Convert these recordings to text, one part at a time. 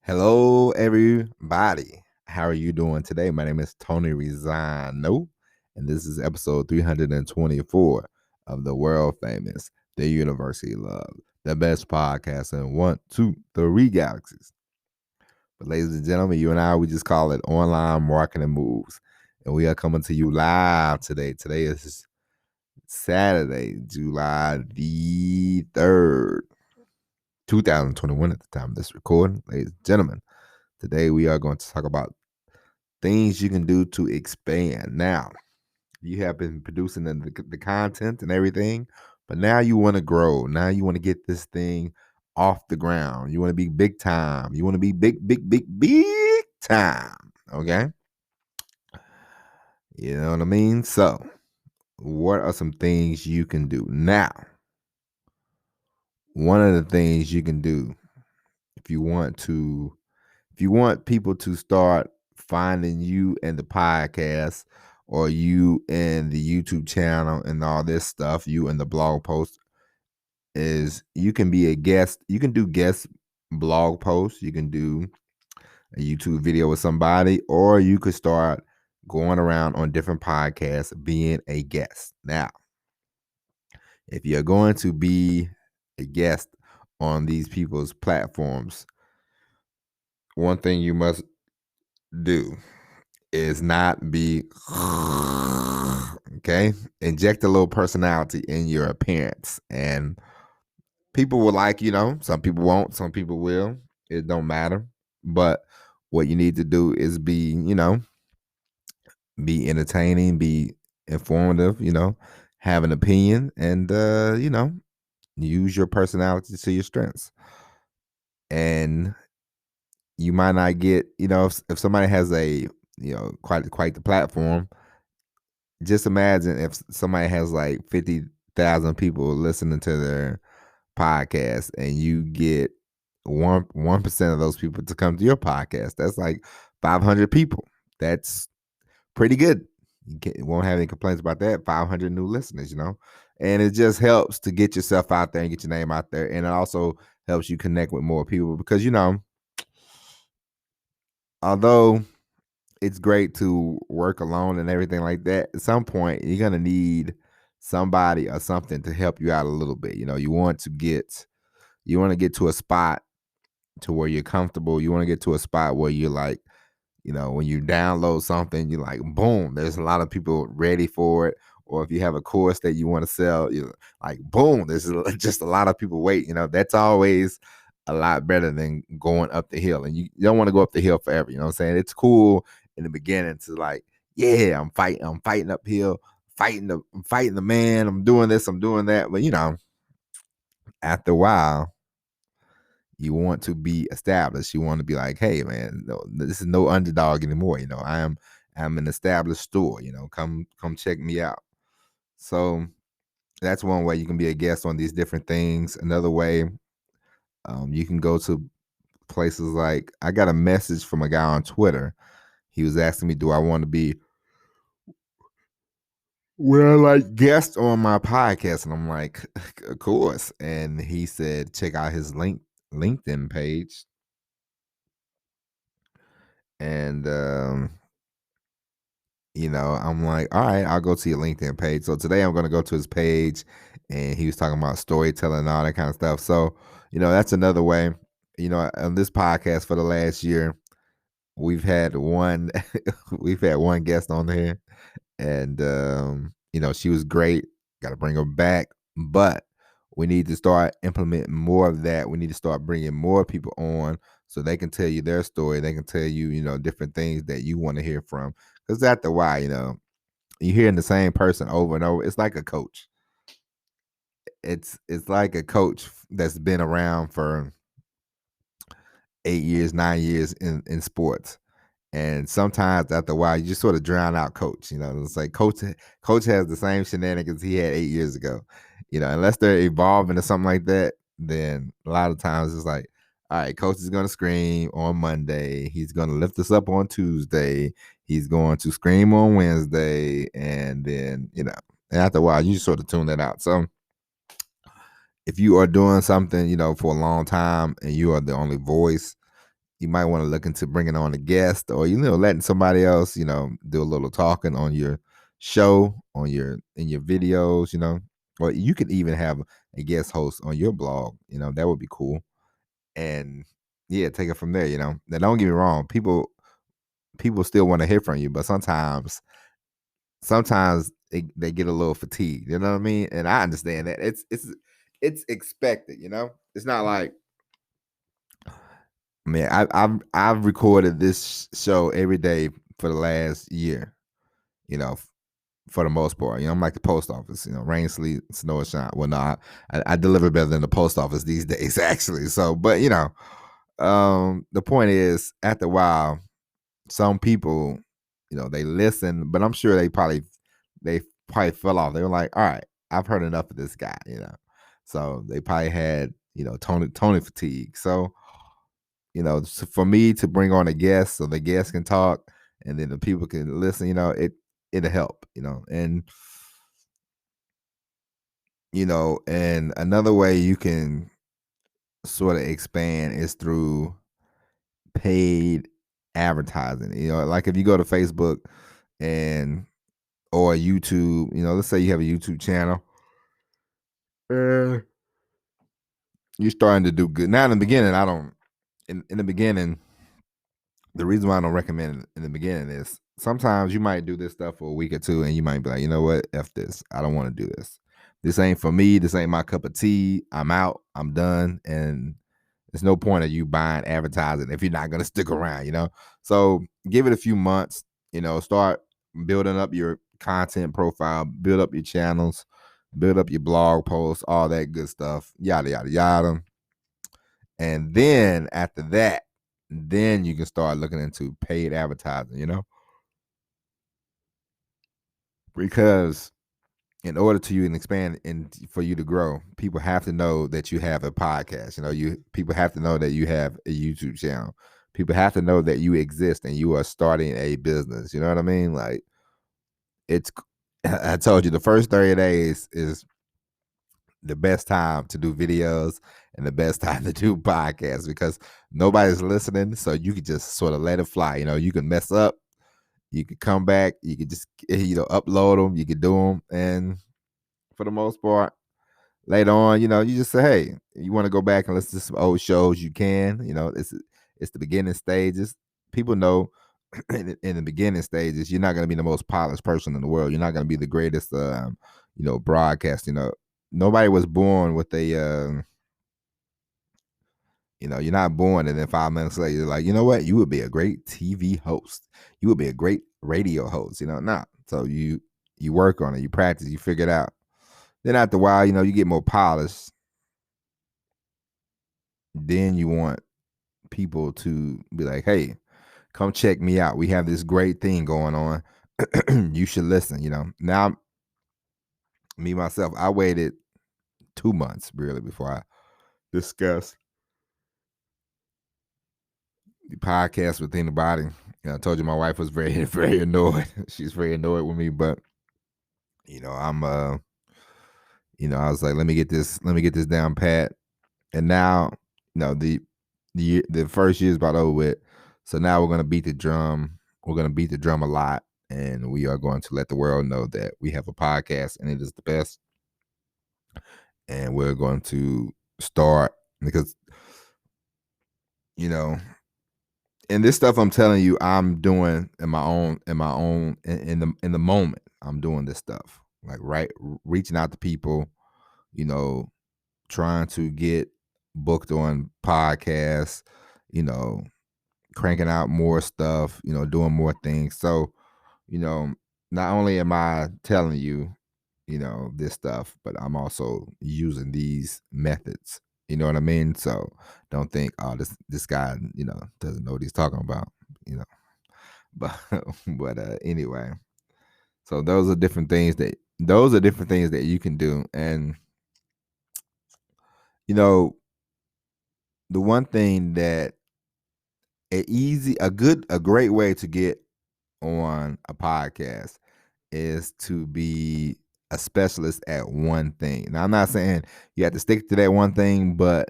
Hello, everybody. How are you doing today? My name is Tony Rizano, and this is episode 324 of the world famous, the University Love, the best podcast in 1, 2, 3 galaxies. But, ladies and gentlemen, you and I, we just call it online marketing moves, and we are coming to you live today. Today is Saturday, July the 3rd. 2021 at the time of this recording. Ladies and gentlemen, today we are going to talk about things you can do to expand. Now, you have been producing the content and everything, but now you want to grow. Now you want to get this thing off the ground. You want to be big time. You want to be big time. Okay? You know what I mean? So, what are some things you can do? Now, one of the things you can do if you want people to start finding you in the podcast or you in the YouTube channel and all this stuff, you in the blog post, is you can be a guest. You can do guest blog posts. You can do a YouTube video with somebody, or you could start going around on different podcasts being a guest. Now, if you're going to be a guest on these people's platforms, one thing you must do is not be okay. Inject a little personality in your appearance, and people will like, some people won't, some people will. It don't matter. But what you need to do is be entertaining, be informative, have an opinion, and use your personality to your strengths. And you might not get, if somebody has a quite the platform. Just imagine if somebody has like 50,000 people listening to their podcast, and you get 1% of those people to come to your podcast. That's like 500 people. That's pretty good. Won't have any complaints about that. 500 new listeners, and it just helps to get yourself out there and get your name out there, and it also helps you connect with more people because although it's great to work alone and everything like that, at some point you're gonna need somebody or something to help you out a little bit. You want to get to a spot to where you're comfortable. You want to get to a spot where you're like, when you download something, you're like, boom, there's a lot of people ready for it. Or if you have a course that you want to sell, you're like, boom, there's just a lot of people wait. That's always a lot better than going up the hill. And you don't want to go up the hill forever. You know what I'm saying? It's cool in the beginning to like, yeah, I'm fighting uphill, I'm fighting the man, I'm doing this, I'm doing that. But after a while, you want to be established. You want to be like, hey man, no, this is no underdog anymore. I'm an established store. Come check me out. So that's one way you can be a guest on these different things. Another way, you can go to places like, I got a message from a guy on Twitter. He was asking me, do I want to be guest on my podcast? And I'm like, of course. And he said, check out his LinkedIn page. And I'm like, all right, I'll go to your LinkedIn page. So today I'm going to go to his page, and he was talking about storytelling and all that kind of stuff. So, that's another way. On this podcast for the last year, we've had one guest on there, and she was great. Got to bring her back, but we need to start implementing more of that. We need to start bringing more people on so they can tell you their story. They can tell you, different things that you want to hear from. Because after a while, you're hearing the same person over and over. It's like a coach. It's like a coach that's been around for 8 years, 9 years in sports. And sometimes after a while, you just sort of drown out coach. It's like coach has the same shenanigans he had 8 years ago. Unless they're evolving or something like that, then a lot of times it's like, all right, coach is going to scream on Monday. He's going to lift us up on Tuesday. He's going to scream on Wednesday. And then, and after a while, you just sort of tune that out. So if you are doing something, for a long time and you are the only voice, you might want to look into bringing on a guest, or letting somebody else do a little talking on your show, on your in your videos, or you could even have a guest host on your blog. That would be cool. And yeah, take it from there. Now don't get me wrong, people still want to hear from you, but sometimes they get a little fatigued. You know what I mean? And I understand that it's expected. It's not like, man, I've recorded this show every day for the last year. You know, for the most part, I'm like the post office. Rain, sleet, snow, or shine. Well, no, I deliver better than the post office these days, actually. So, but the point is, after a while, some people, they listen, but I'm sure they probably fell off. They were like, all right, I've heard enough of this guy. So they probably had, Tony fatigue. So, for me to bring on a guest so the guest can talk and then the people can listen, it'll help, and another way you can sort of expand is through paid advertising. Like if you go to Facebook and or YouTube, let's say you have a YouTube channel, uh, you're starting to do good. Now in the beginning, I don't in the beginning, the reason why I don't recommend it in the beginning is sometimes you might do this stuff for a week or two and you might be like, you know what, F this. I don't want to do this. This ain't for me. This ain't my cup of tea. I'm out. I'm done. And there's no point of you buying advertising if you're not going to stick around. So give it a few months, start building up your content profile, build up your channels, build up your blog posts, all that good stuff, yada, yada, yada. And then after that, then you can start looking into paid advertising, because in order to you and expand and for you to grow, people have to know that you have a podcast. People have to know that you have a YouTube channel. People have to know that you exist and you are starting a business. You know what I mean? Like it's I told you the first 30 days is the best time to do videos and the best time to do podcasts because nobody's listening. So you can just sort of let it fly. You can mess up, you could come back, you could just upload them, you could do them, and for the most part, later on, you just say, hey, you want to go back and listen to some old shows, you can. It's the beginning stages. People know in the beginning stages, you're not going to be the most polished person in the world. You're not going to be the greatest, broadcast. Nobody was born with a, you're not born and then 5 minutes later, you're like, you know what? You would be a great TV host. You would be a great radio host. Nah. So you work on it, you practice, you figure it out. Then after a while, you get more polished. Then you want people to be like, hey, come check me out. We have this great thing going on. You should listen. Now, me, myself, I waited 2 months really before I discussed the podcast with anybody. I told you my wife was very, very annoyed. She's very annoyed with me, but I'm I was like, let me get this down pat. And now, the first year is about over with. So now we're gonna beat the drum. We're gonna beat the drum a lot, and we are going to let the world know that we have a podcast and it is the best. And we're going to start because and this stuff I'm telling you, I'm doing in my own in the moment. I'm doing this stuff like reaching out to people, you know, trying to get booked on podcasts, you know, cranking out more stuff, doing more things. So, you know, not only am I telling you, this stuff, but I'm also using these methods. You know what I mean? So don't think, oh, this guy, doesn't know what he's talking about, you know. But anyway, so those are different things that you can do. And you know, the one thing that a great way to get on a podcast is to be a specialist at one thing. Now, I'm not saying you have to stick to that one thing, but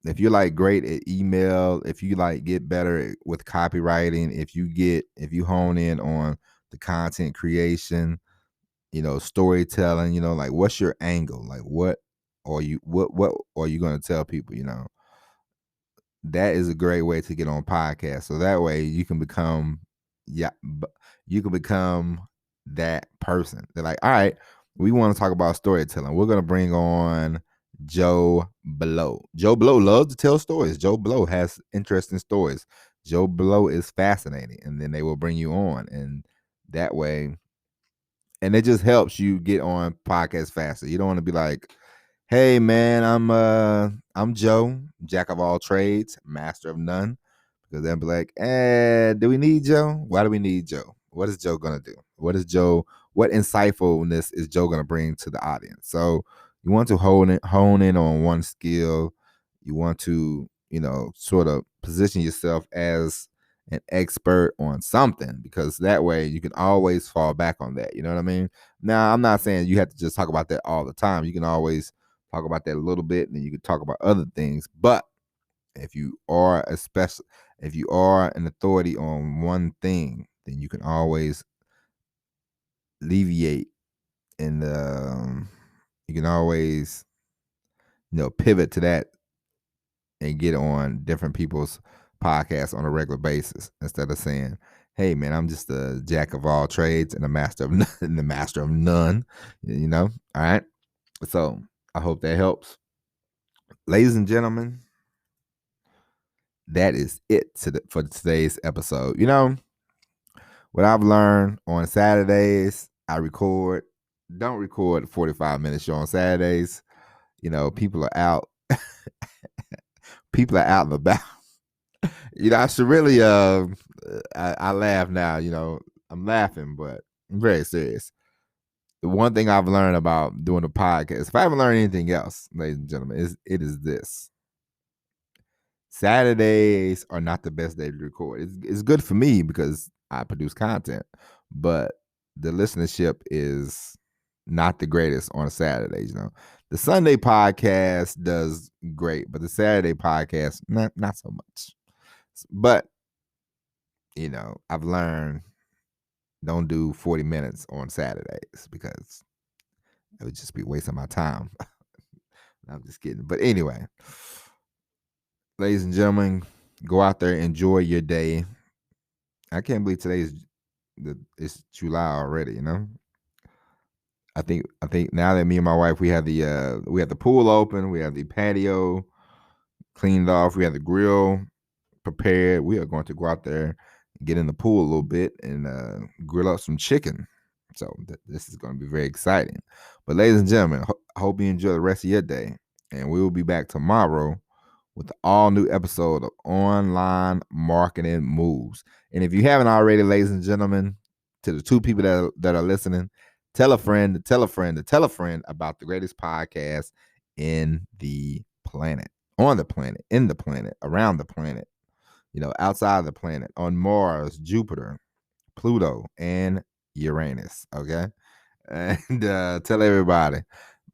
if you're like great at email, if you like get better with copywriting, if you hone in on the content creation, storytelling, like what's your angle? Like what are you going to tell people, that is a great way to get on podcasts. So that way you can become, yeah, you can become that person. They're like, all right, we want to talk about storytelling. We're going to bring on Joe Blow. Joe Blow loves to tell stories. Joe Blow has interesting stories. Joe Blow is fascinating. And then they will bring you on. And that way, and it just helps you get on podcasts faster. You don't want to be like, hey man, I'm Joe, jack of all trades, master of none. Because they'll be like, do we need Joe? Why do we need Joe? What is Joe gonna do? What insightfulness is Joe gonna bring to the audience? So you want to hone in on one skill. You want to, sort of position yourself as an expert on something, because that way you can always fall back on that. You know what I mean? Now, I'm not saying you have to just talk about that all the time. You can always talk about that a little bit, and then you can talk about other things. But if you are if you are an authority on one thing, then you can always alleviate, and you can always pivot to that and get on different people's podcasts on a regular basis, instead of saying, hey man, I'm just a jack of all trades and a master of none, and the master of none. All right, so I hope that helps, ladies and gentlemen. That is it for today's episode. What I've learned on Saturdays, don't record 45-minute show on Saturdays. People are out. People are out and about. I should really, I laugh now, I'm laughing, but I'm very serious. The one thing I've learned about doing a podcast, if I haven't learned anything else, ladies and gentlemen, it is this. Saturdays are not the best day to record. It's good for me because I produce content, but the listenership is not the greatest on Saturdays. The Sunday podcast does great, but the Saturday podcast not so much. But I've learned, don't do 40 minutes on Saturdays because it would just be wasting my time. I'm just kidding. But anyway, ladies and gentlemen, go out there, enjoy your day. I can't believe it's July already. I think now that me and my wife, we have the pool open, we have the patio cleaned off, we have the grill prepared. We are going to go out there, get in the pool a little bit, and grill up some chicken. So this is going to be very exciting. But ladies and gentlemen, I hope you enjoy the rest of your day, and we will be back tomorrow with the all new episode of Online Marketing Moves. And if you haven't already, ladies and gentlemen, to the two people that are listening, tell a friend to tell a friend to tell a friend about the greatest podcast in the planet, on the planet, in the planet, around the planet, outside of the planet, on Mars, Jupiter, Pluto, and Uranus. Okay. And tell everybody.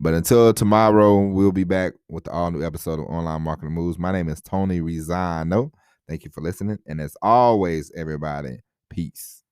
But until tomorrow, we'll be back with the all new episode of Online Marketing Moves. My name is Tony Rizano. Thank you for listening. And as always, everybody, peace.